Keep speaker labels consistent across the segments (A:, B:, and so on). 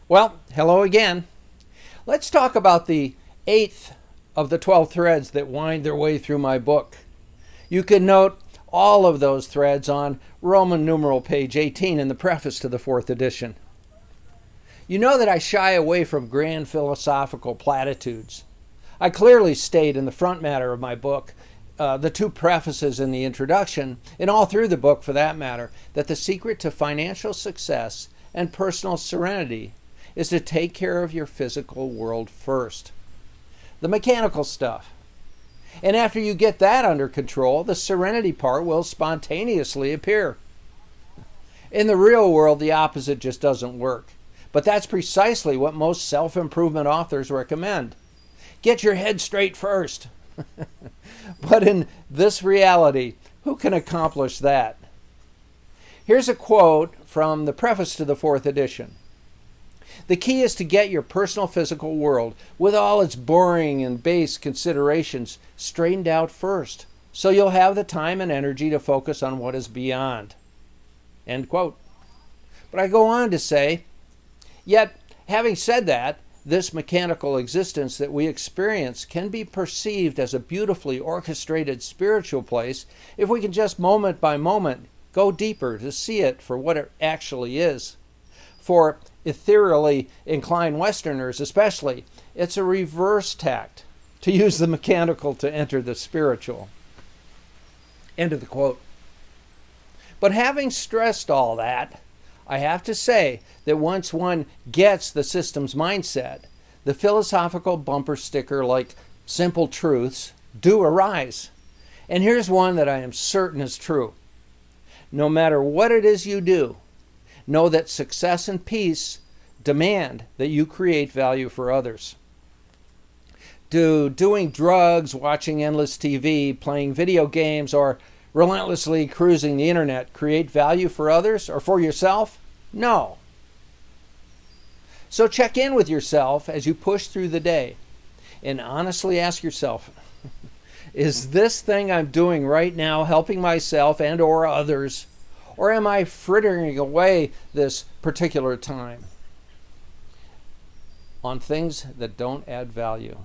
A: Well, hello again. Let's talk about the 8th of the 12 threads that wind their way through my book. You can note all of those threads on Roman numeral page 18 in the preface to the 4th edition. You know that I shy away from grand philosophical platitudes. I clearly state in the front matter of my book, the 2 prefaces in the introduction, and all through the book for that matter, that the secret to financial success and personal serenity is to take care of your physical world first. The mechanical stuff. And after you get that under control, the serenity part will spontaneously appear. In the real world, the opposite just doesn't work. But that's precisely what most self-improvement authors recommend. Get your head straight first. But in this reality, who can accomplish that? Here's a quote from the preface to the 4th edition. The key is to get your personal physical world, with all its boring and base considerations, straightened out first, so you'll have the time and energy to focus on what is beyond. End quote. But I go on to say, yet, having said that, this mechanical existence that we experience can be perceived as a beautifully orchestrated spiritual place if we can just moment by moment go deeper to see it for what it actually is. For ethereally inclined Westerners especially, it's a reverse tact to use the mechanical to enter the spiritual. End of the quote. But having stressed all that, I have to say that once one gets the system's mindset, the philosophical bumper sticker like simple truths do arise. And here's one that I am certain is true. No matter what it is you do, know that success and peace demand that you create value for others. Do doing drugs, watching endless TV, playing video games, or relentlessly cruising the internet create value for others or for yourself? No. So check in with yourself as you push through the day and honestly ask yourself, is this thing I'm doing right now helping myself and or others, or am I frittering away this particular time on things that don't add value?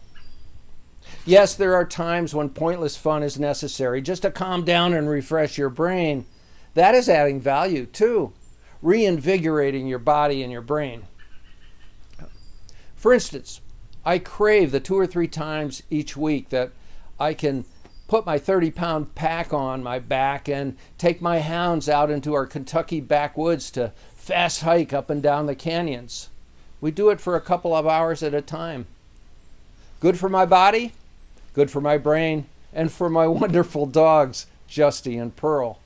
A: Yes, there are times when pointless fun is necessary just to calm down and refresh your brain. That is adding value too, reinvigorating your body and your brain. For instance, I crave the 2 or 3 times each week that I can put my 30-pound pack on my back and take my hounds out into our Kentucky backwoods to fast hike up and down the canyons. We do it for a couple of hours at a time. Good for my body, good for my brain, and for my wonderful dogs, Justy and Pearl.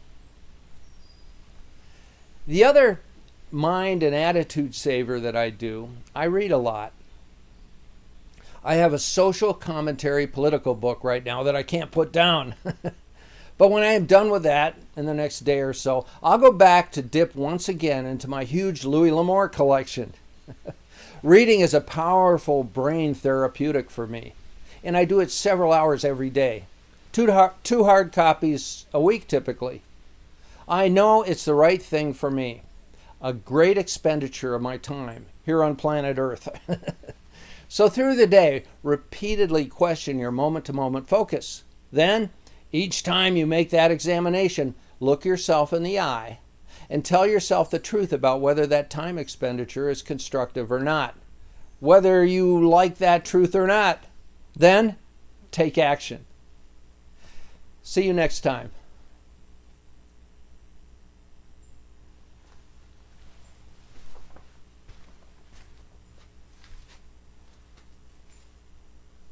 A: The other mind and attitude saver that I do, I read a lot. I have a social commentary political book right now that I can't put down. But when I am done with that in the next day or so, I'll go back to dip once again into my huge Louis L'Amour collection. Reading is a powerful brain therapeutic for me, and I do it several hours every day. 2 hard copies a week typically. I know it's the right thing for me. A great expenditure of my time here on planet Earth. So through the day, repeatedly question your moment-to-moment focus. Then, each time you make that examination, look yourself in the eye and tell yourself the truth about whether that time expenditure is constructive or not. Whether you like that truth or not, then take action. See you next time.